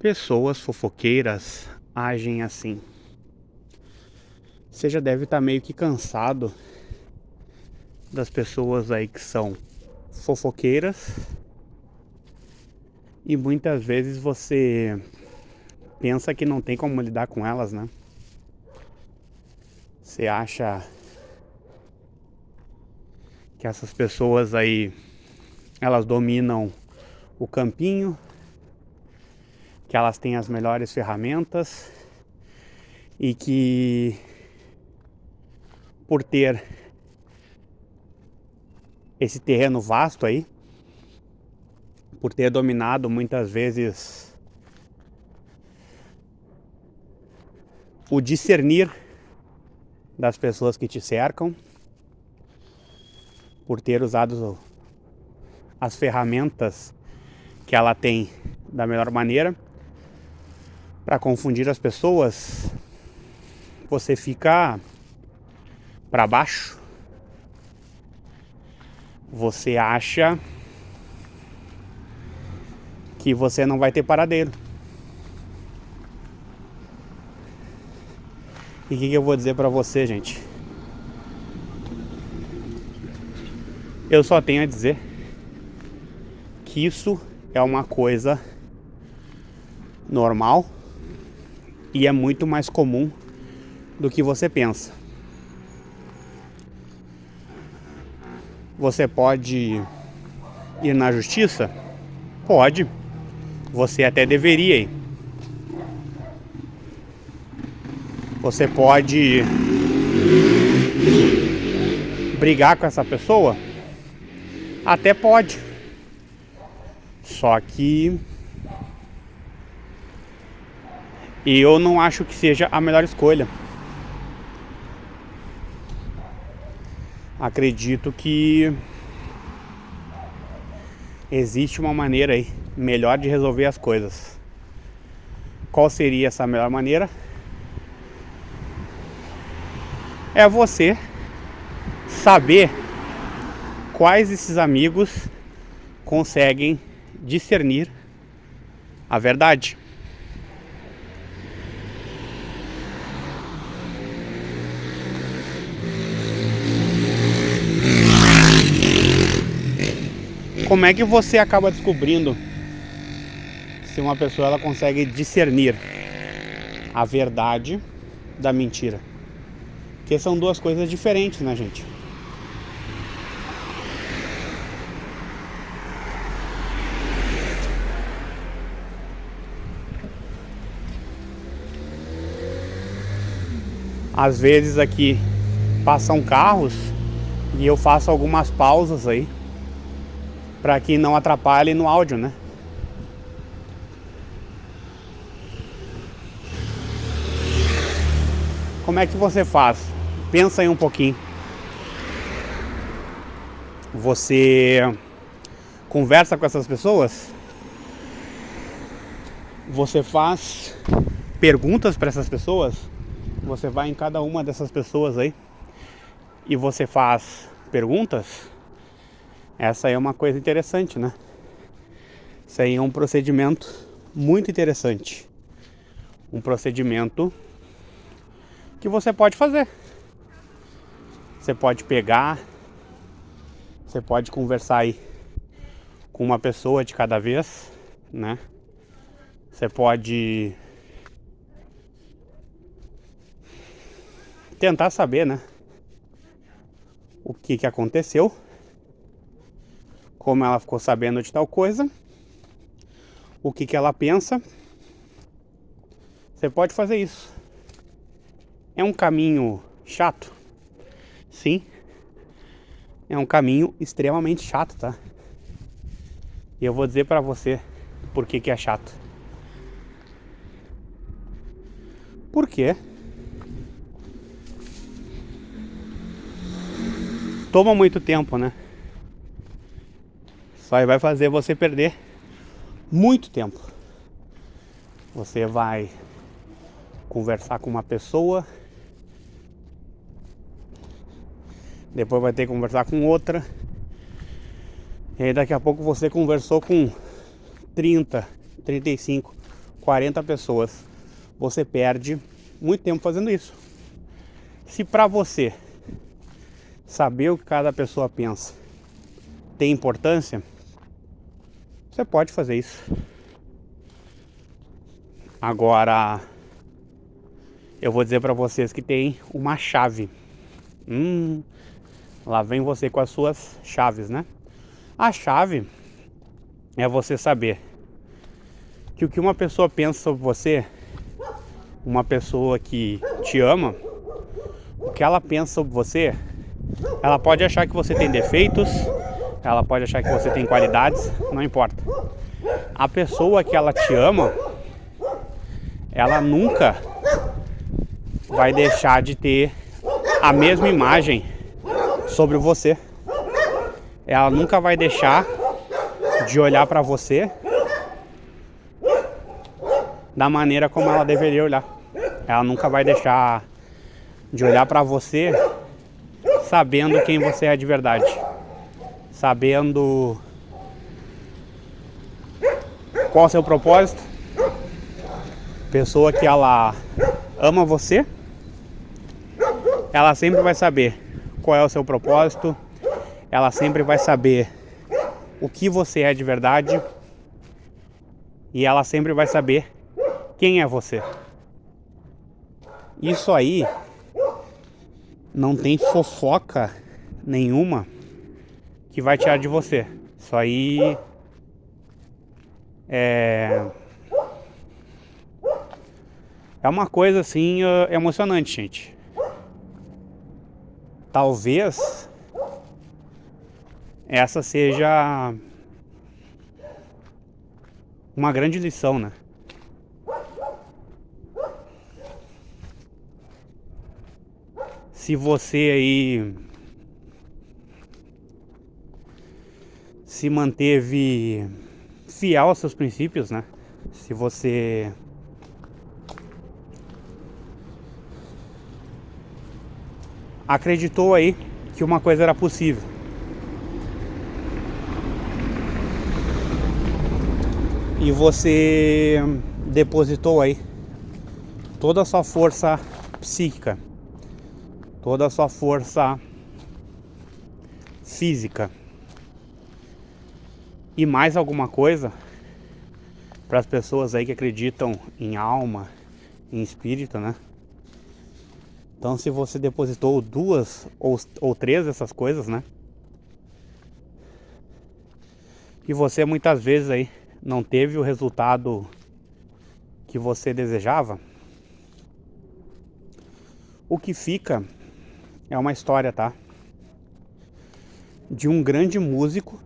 Pessoas fofoqueiras agem assim. Você já deve estar meio que cansado das pessoas aí que são fofoqueiras e muitas vezes você pensa que não tem como lidar com elas, né? Você acha que essas pessoas aí elas dominam o campinho, que elas têm as melhores ferramentas e que por ter esse terreno vasto aí, por ter dominado muitas vezes o discernir das pessoas que te cercam, por ter usado as ferramentas que ela tem da melhor maneira para confundir as pessoas, você fica para baixo. Você acha que você não vai ter paradeiro. E o que eu vou dizer pra você, gente? Eu só tenho a dizer que isso é uma coisa normal e é muito mais comum do que você pensa. Você pode ir na justiça? Pode. Você até deveria ir. Você pode brigar com essa pessoa? Até pode. Só que eu não acho que seja a melhor escolha. Acredito que existe uma maneira aí melhor de resolver as coisas. Qual seria essa melhor maneira? É você saber quais esses amigos conseguem discernir a verdade. Como é que você acaba descobrindo se uma pessoa ela consegue discernir a verdade da mentira? Porque são duas coisas diferentes, né, gente? Às vezes aqui passam carros e eu faço algumas pausas aí para que não atrapalhe no áudio, né? Como é que você faz? Pensa aí um pouquinho. Você conversa com essas pessoas? Você faz perguntas para essas pessoas? Você vai em cada uma dessas pessoas aí e você faz perguntas? Essa aí é uma coisa interessante, né? Isso aí é um procedimento muito interessante. Um procedimento que você pode fazer. Você pode pegar, você pode conversar aí com uma pessoa de cada vez, né? Você pode tentar saber, né? O que aconteceu, como ela ficou sabendo de tal coisa, o que ela pensa. Você pode fazer isso. É um caminho chato? Sim. É um caminho extremamente chato, tá? E eu vou dizer pra você por que é chato. Por quê? Toma muito tempo, né? Só vai fazer você perder muito tempo. Você vai conversar com uma pessoa, depois vai ter que conversar com outra, e aí daqui a pouco você conversou com 30, 35, 40 pessoas. Você perde muito tempo fazendo isso. Se para você saber o que cada pessoa pensa tem importância, você pode fazer isso. Agora, eu vou dizer para vocês que tem uma chave. Lá vem você com as suas chaves, né? A chave é você saber que o que uma pessoa pensa sobre você, uma pessoa que te ama, o que ela pensa sobre você, ela pode achar que você tem defeitos, ela pode achar que você tem qualidades, não importa. A pessoa que ela te ama, ela nunca vai deixar de ter a mesma imagem sobre você. Ela nunca vai deixar de olhar para você da maneira como ela deveria olhar. Ela nunca vai deixar de olhar para você sabendo quem você é de verdade, sabendo qual é o seu propósito. Pessoa que ela ama você, ela sempre vai saber qual é o seu propósito, ela sempre vai saber o que você é de verdade e ela sempre vai saber quem é você. Isso aí não tem fofoca nenhuma que vai tirar de você. Isso aí é uma coisa assim emocionante, gente. Talvez essa seja uma grande lição, né? Se você aí se manteve fiel aos seus princípios, né? Se você acreditou aí que uma coisa era possível, e você depositou aí toda a sua força psíquica, toda a sua força física e mais alguma coisa para as pessoas aí que acreditam em alma, em espírito, né? Então, se você depositou 2 ou 3 dessas coisas, né? E você muitas vezes aí não teve o resultado que você desejava, o que fica é uma história, tá? De um grande músico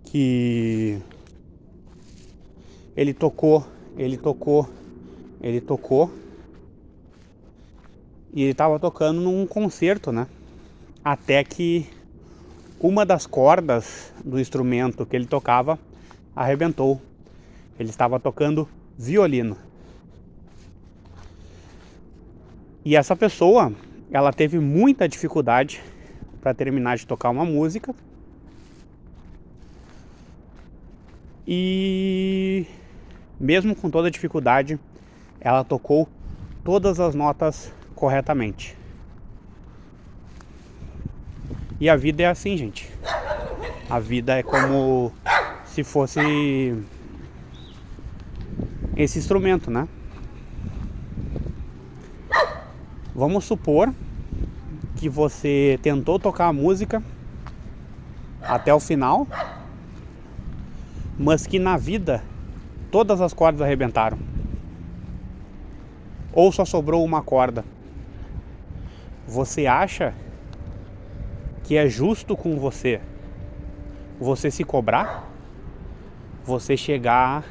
que ele tocou e ele estava tocando num concerto, né? Até que uma das cordas do instrumento que ele tocava arrebentou. Ele estava tocando violino. E essa pessoa, ela teve muita dificuldade para terminar de tocar uma música. E mesmo com toda a dificuldade, ela tocou todas as notas corretamente. E a vida é assim, gente. A vida é como se fosse esse instrumento, né? Vamos supor que você tentou tocar a música até o final, mas que na vida todas as cordas arrebentaram. Ou só sobrou uma corda. Você acha que é justo com você se cobrar? Você chegar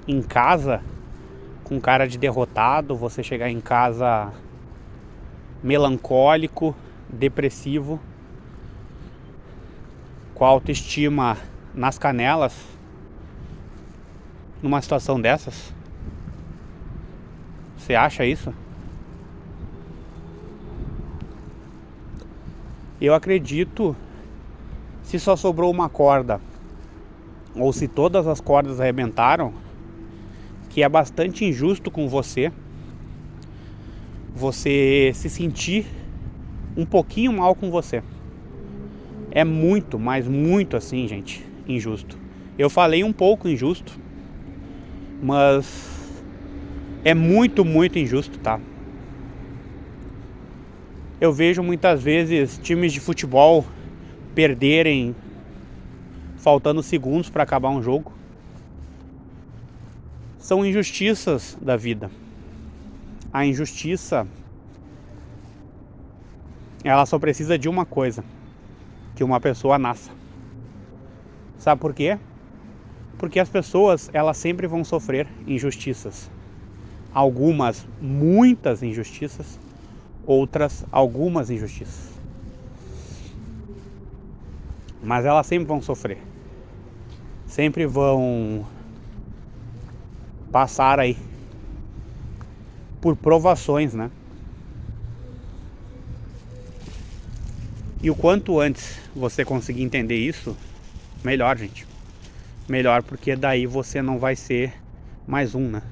em casa com cara de derrotado, você chegar em casa melancólico, depressivo, com a autoestima nas canelas, numa situação dessas? Você acha isso? Eu acredito, se só sobrou uma corda, ou se todas as cordas arrebentaram, que é bastante injusto com você se sentir um pouquinho mal com você. É muito, mas muito assim, gente, injusto. Eu falei um pouco injusto, mas é muito, muito injusto, tá? Eu vejo muitas vezes times de futebol perderem faltando segundos para acabar um jogo. São injustiças da vida. A injustiça, ela só precisa de uma coisa: que uma pessoa nasça. Sabe por quê? Porque as pessoas, elas sempre vão sofrer injustiças. Algumas, muitas injustiças. Outras, algumas injustiças. Mas elas sempre vão sofrer. Sempre vão passar aí por provações, né? E o quanto antes você conseguir entender isso, melhor, gente. Melhor, porque daí você não vai ser mais um, né?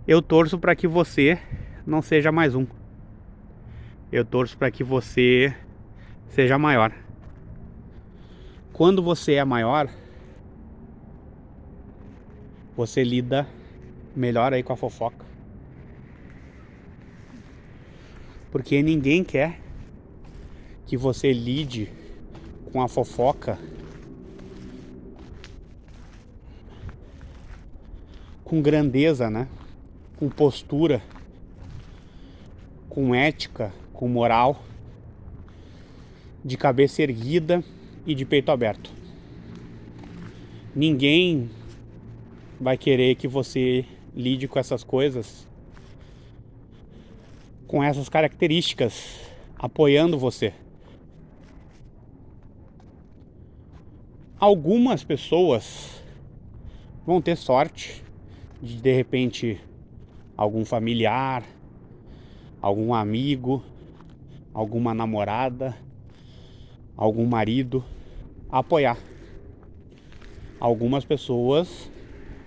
Eu torço para que você não seja mais um. Eu torço para que você seja maior. Quando você é maior, você lida melhor aí com a fofoca. Porque ninguém quer que você lide com a fofoca com grandeza, né? Com postura, com ética, com moral, de cabeça erguida e de peito aberto. Ninguém vai querer que você lide com essas coisas, com essas características, apoiando você. Algumas pessoas vão ter sorte de repente, algum familiar, algum amigo, alguma namorada, algum marido apoiar. Algumas pessoas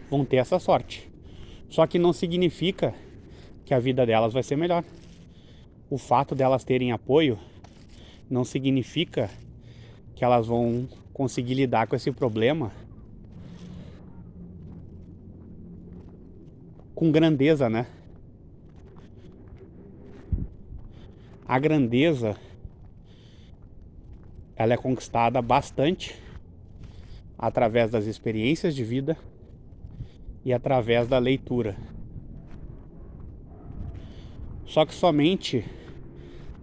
vão ter essa sorte. Só que não significa que a vida delas vai ser melhor. O fato delas terem apoio não significa que elas vão conseguir lidar com esse problema com grandeza, né? A grandeza, ela é conquistada bastante através das experiências de vida e através da leitura. Só que somente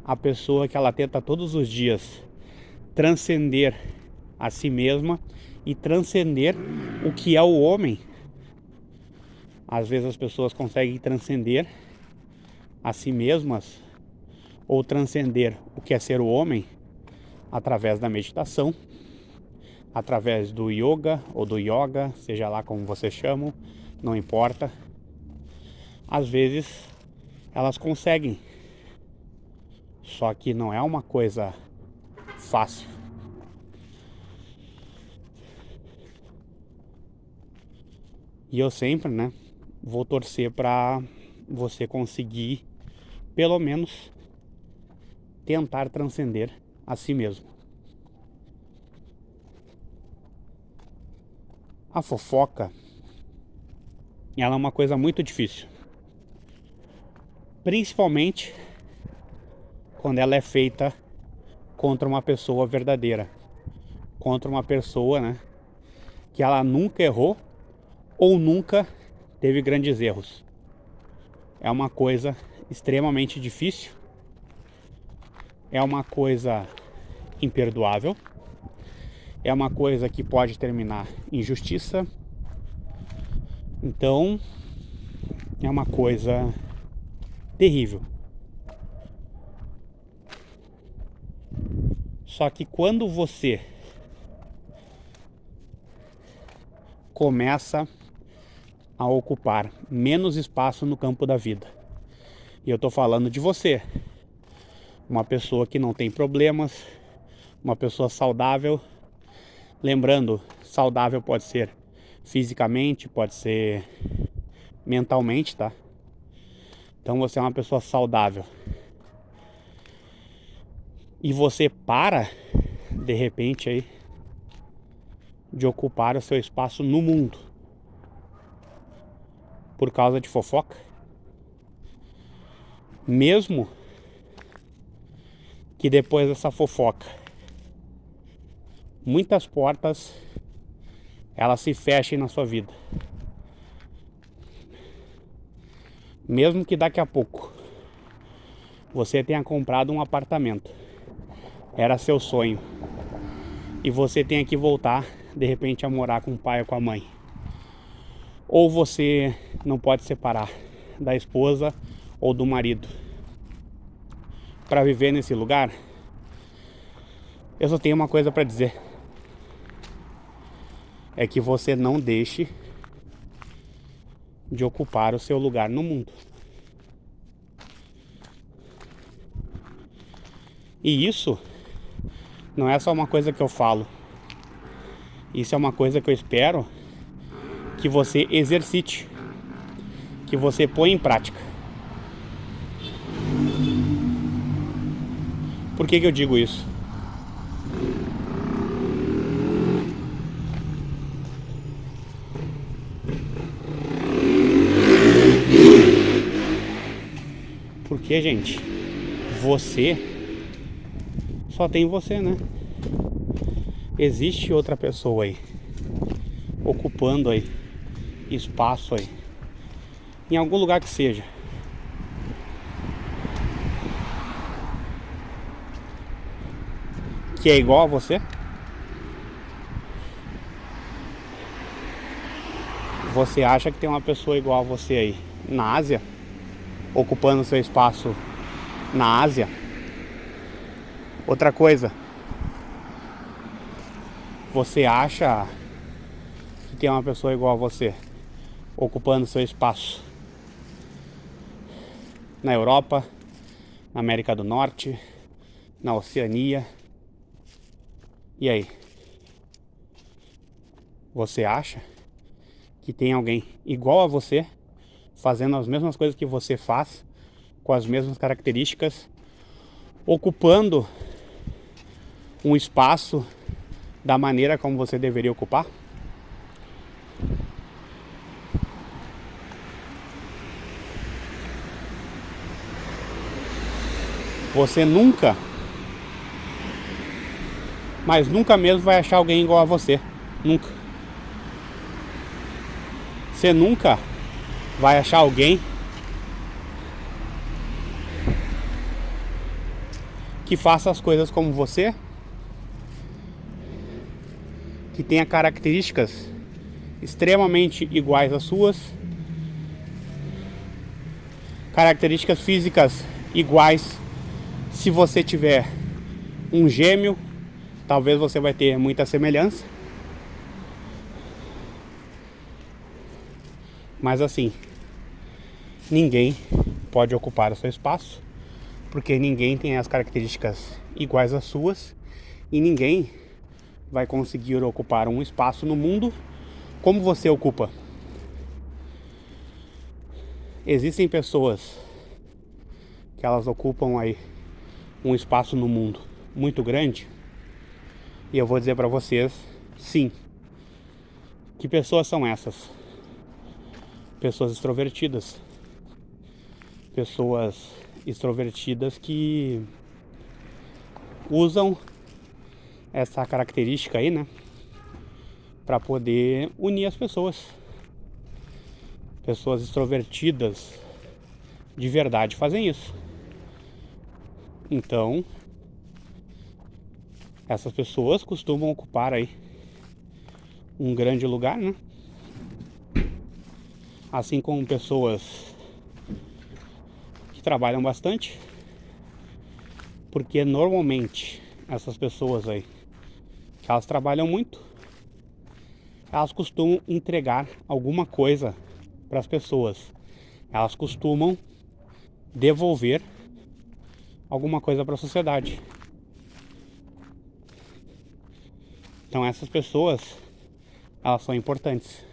a pessoa que ela tenta todos os dias transcender a si mesma e transcender o que é o homem. Às vezes as pessoas conseguem transcender a si mesmas ou transcender o que é ser o homem através da meditação, através do yoga ou do yoga, seja lá como vocês chamam, não importa. Às vezes elas conseguem, só que não é uma coisa fácil. E eu sempre, né, vou torcer para você conseguir, pelo menos, tentar transcender a si mesmo. A fofoca, ela é uma coisa muito difícil. Principalmente quando ela é feita contra uma pessoa verdadeira. Contra uma pessoa, né, que ela nunca errou ou nunca teve grandes erros. É uma coisa extremamente difícil. É uma coisa imperdoável. É uma coisa que pode terminar em justiça. Então, é uma coisa terrível. Só que quando você começa a ocupar menos espaço no campo da vida, e eu tô falando de você, uma pessoa que não tem problemas, Uma pessoa saudável, lembrando, saudável pode ser fisicamente, pode ser mentalmente, tá? Então você é uma pessoa saudável e você para, de repente aí, de ocupar o seu espaço no mundo por causa de fofoca, mesmo que depois dessa fofoca muitas portas elas se fechem na sua vida, mesmo que daqui a pouco você tenha comprado um apartamento, era seu sonho, e você tenha que voltar de repente a morar com o pai ou com a mãe, ou você não pode separar da esposa ou do marido para viver nesse lugar, eu só tenho uma coisa para dizer: é que você não deixe de ocupar o seu lugar no mundo. E isso não é só uma coisa que eu falo, isso é uma coisa que eu espero que você exercite, que você põe em prática. Por que eu digo isso? Porque, gente, você só tem você, né? Existe outra pessoa aí ocupando aí espaço aí em algum lugar que seja, que é igual a você. Você acha que tem uma pessoa igual a você aí na Ásia, ocupando seu espaço na Ásia? Outra coisa, você acha que tem uma pessoa igual a você ocupando seu espaço na Europa, na América do Norte, na Oceania? E aí? Você acha que tem alguém igual a você fazendo as mesmas coisas que você faz, com as mesmas características, ocupando um espaço da maneira como você deveria ocupar? Você nunca, mas nunca mesmo vai achar alguém igual a você. Nunca. Você nunca vai achar alguém que faça as coisas como você, que tenha características extremamente iguais às suas, características físicas iguais. Se você tiver um gêmeo, talvez você vai ter muita semelhança. Mas assim, ninguém pode ocupar o seu espaço, porque ninguém tem as características iguais às suas, e ninguém vai conseguir ocupar um espaço no mundo como você ocupa. Existem pessoas que elas ocupam aí um espaço no mundo muito grande, e eu vou dizer para vocês, sim. Que pessoas são essas? Pessoas extrovertidas. Pessoas extrovertidas que usam essa característica aí, né, para poder unir as pessoas. Pessoas extrovertidas de verdade fazem isso. Então, essas pessoas costumam ocupar aí um grande lugar, né? Assim como pessoas que trabalham bastante, porque normalmente essas pessoas aí, que elas trabalham muito, elas costumam entregar alguma coisa para as pessoas. Elas costumam devolver alguma coisa para a sociedade. Então essas pessoas, elas são importantes.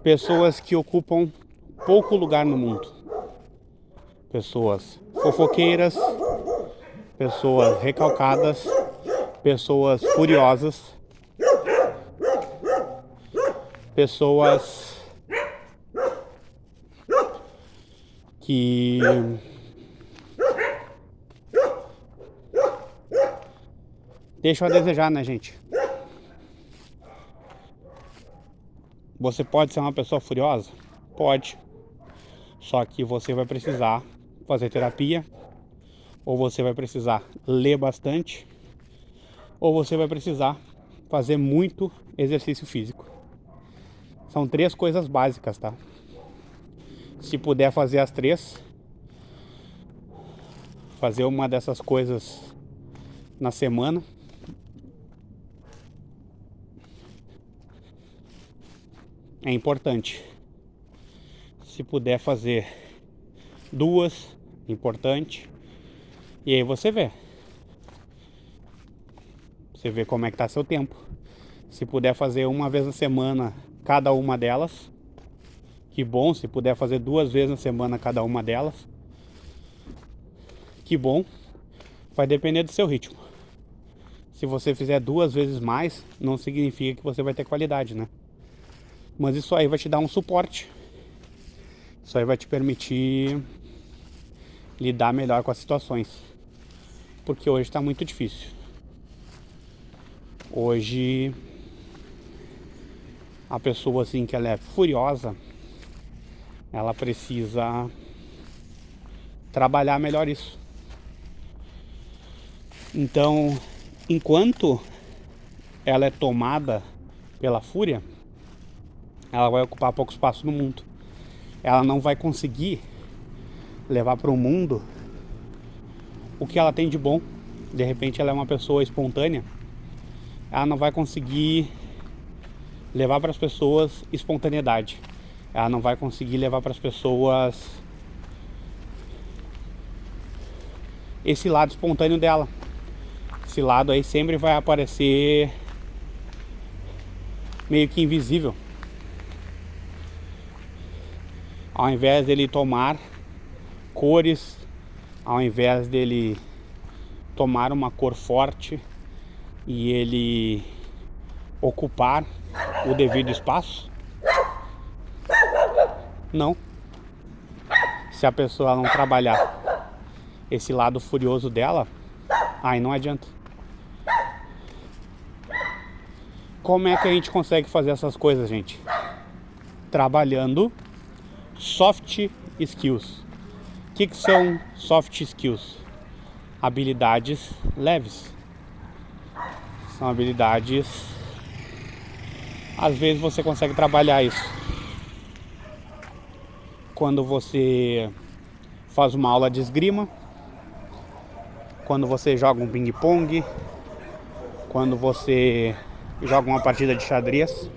Pessoas que ocupam pouco lugar no mundo. Pessoas fofoqueiras, pessoas recalcadas, pessoas furiosas, pessoas que deixam a desejar, né, gente? Você pode ser uma pessoa furiosa? Pode. Só que você vai precisar fazer terapia, ou você vai precisar ler bastante, ou você vai precisar fazer muito exercício físico. São 3 coisas básicas, tá? Se puder fazer as 3, fazer uma dessas coisas na semana, é importante. Se puder fazer 2, importante. E aí você vê. Você vê como é que tá seu tempo. Se puder fazer uma vez na semana cada uma delas, que bom. Se puder fazer 2 vezes na semana cada uma delas, que bom. Vai depender do seu ritmo. Se você fizer 2 vezes mais, não significa que você vai ter qualidade, né? Mas isso aí vai te dar um suporte. Isso aí vai te permitir lidar melhor com as situações. Porque hoje está muito difícil. Hoje, a pessoa assim que ela é furiosa, ela precisa trabalhar melhor isso. Então, enquanto ela é tomada pela fúria, ela vai ocupar pouco espaço no mundo. Ela não vai conseguir levar para o mundo o que ela tem de bom. De repente ela é uma pessoa espontânea, ela não vai conseguir levar para as pessoas espontaneidade. Ela não vai conseguir levar para as pessoas esse lado espontâneo dela. Esse lado aí sempre vai aparecer meio que invisível. Ao invés dele tomar cores, ao invés dele tomar uma cor forte e ele ocupar o devido espaço, não. Se a pessoa não trabalhar esse lado furioso dela, aí não adianta. Como é que a gente consegue fazer essas coisas, gente? Trabalhando soft skills. O que são soft skills? Habilidades leves. São habilidades, às vezes você consegue trabalhar isso quando você faz uma aula de esgrima, quando você joga um ping-pong, quando você joga uma partida de xadrez.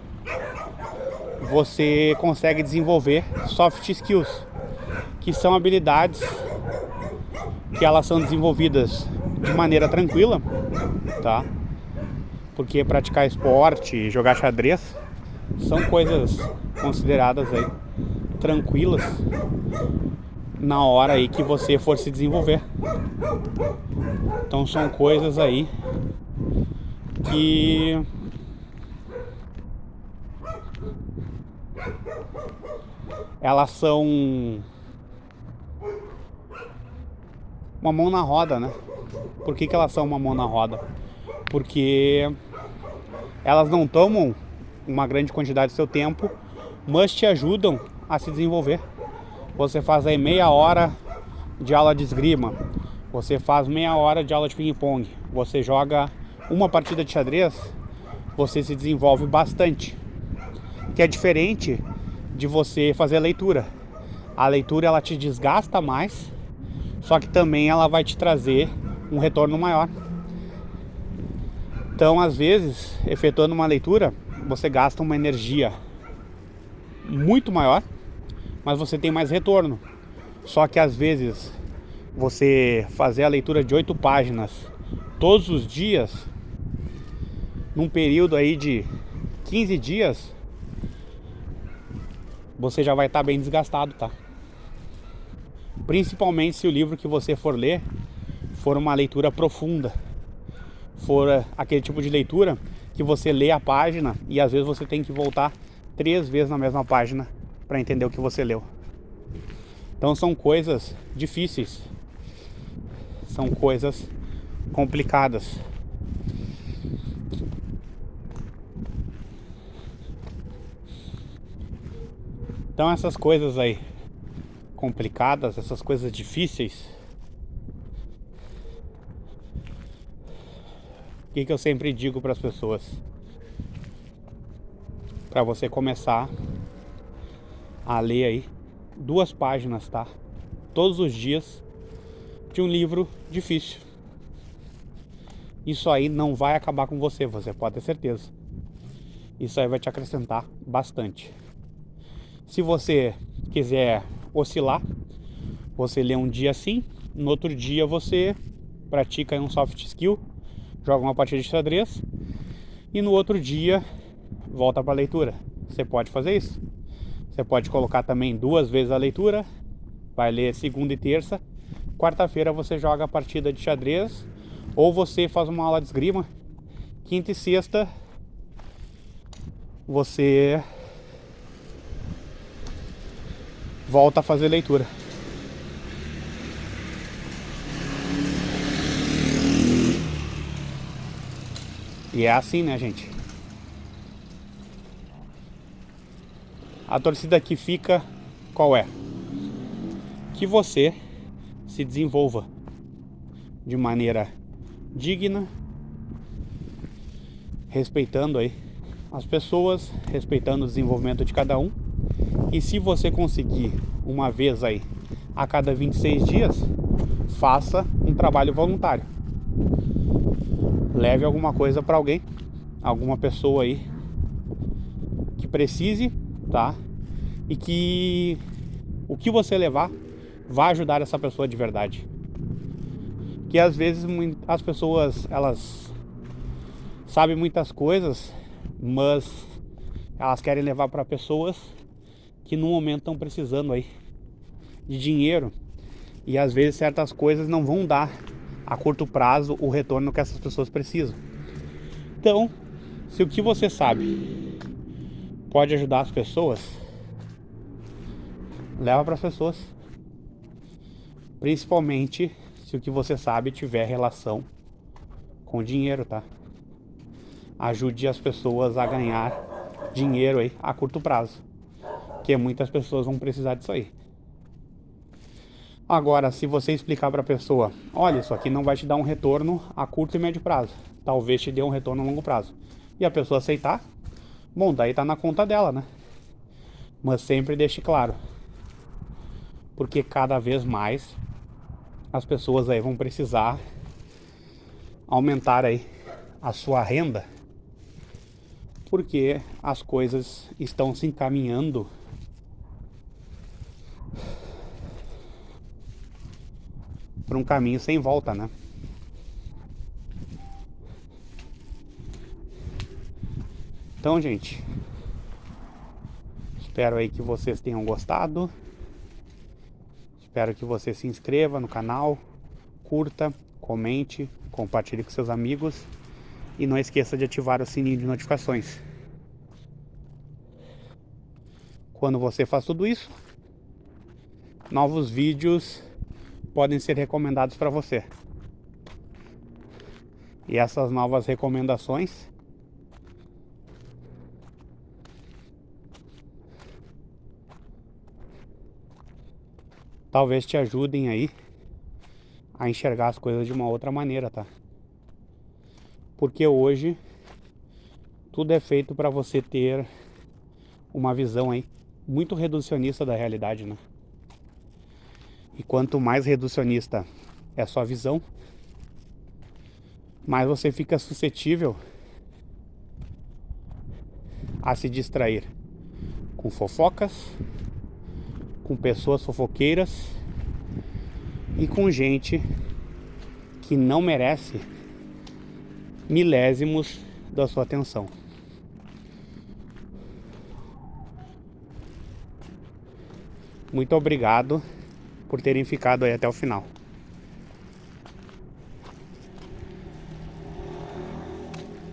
Você consegue desenvolver soft skills, que são habilidades que elas são desenvolvidas de maneira tranquila, tá? Porque praticar esporte, jogar xadrez são coisas consideradas aí tranquilas na hora aí que você for se desenvolver. Então são coisas aí que elas são uma mão na roda, né? Por que elas são uma mão na roda? Porque elas não tomam uma grande quantidade do seu tempo, mas te ajudam a se desenvolver. Você faz aí meia hora de aula de esgrima, você faz meia hora de aula de ping-pong, você joga uma partida de xadrez, você se desenvolve bastante. Que é diferente de você fazer a leitura. A leitura ela te desgasta mais, só que também ela vai te trazer um retorno maior. Então, às vezes, efetuando uma leitura, você gasta uma energia muito maior, mas você tem mais retorno. Só que às vezes você fazer a leitura de 8 páginas todos os dias, num período aí de 15 dias, você já vai estar bem desgastado, tá? Principalmente se o livro que você for ler for uma leitura profunda, for aquele tipo de leitura que você lê a página e às vezes você tem que voltar 3 vezes na mesma página para entender o que você leu. Então são coisas difíceis, são coisas complicadas. Então essas coisas aí complicadas, essas coisas difíceis, o que eu sempre digo para as pessoas? Para você começar a ler aí 2 páginas, tá? Todos os dias de um livro difícil. Isso aí não vai acabar com você, você pode ter certeza. Isso aí vai te acrescentar bastante. Se você quiser oscilar, você lê um dia assim, no outro dia você pratica um soft skill, joga uma partida de xadrez e no outro dia volta para a leitura. Você pode fazer isso. Você pode colocar também 2 vezes a leitura, vai ler segunda e terça, quarta-feira você joga a partida de xadrez ou você faz uma aula de esgrima, quinta e sexta você volta a fazer leitura. E é assim, né, gente? A torcida que fica, qual é? Que você se desenvolva de maneira digna, respeitando aí as pessoas, respeitando o desenvolvimento de cada um. E se você conseguir uma vez aí a cada 26 dias, faça um trabalho voluntário. Leve alguma coisa para alguém, alguma pessoa aí que precise, tá? E que o que você levar vai ajudar essa pessoa de verdade. Que às vezes as pessoas, elas sabem muitas coisas, mas elas querem levar para pessoas que no momento estão precisando aí de dinheiro, e às vezes certas coisas não vão dar a curto prazo o retorno que essas pessoas precisam. Então, se o que você sabe pode ajudar as pessoas, leva para as pessoas. Principalmente se o que você sabe tiver relação com dinheiro, tá? Ajude as pessoas a ganhar dinheiro aí a curto prazo, porque muitas pessoas vão precisar disso aí. Agora, se você explicar para a pessoa, olha, isso aqui não vai te dar um retorno a curto e médio prazo, talvez te dê um retorno a longo prazo, e a pessoa aceitar, bom, daí tá na conta dela, né? Mas sempre deixe claro, porque cada vez mais as pessoas aí vão precisar aumentar aí a sua renda, porque as coisas estão se encaminhando para um caminho sem volta, né? Então, gente, espero aí que vocês tenham gostado. Espero que você se inscreva no canal, curta, comente, compartilhe com seus amigos e não esqueça de ativar o sininho de notificações. Quando você faz tudo isso, novos vídeos podem ser recomendados para você. E essas novas recomendações talvez te ajudem aí a enxergar as coisas de uma outra maneira, tá? Porque hoje tudo é feito para você ter uma visão aí muito reducionista da realidade, né? E quanto mais reducionista é a sua visão, mais você fica suscetível a se distrair com fofocas, com pessoas fofoqueiras e com gente que não merece milésimos da sua atenção. Muito obrigado por terem ficado aí até o final.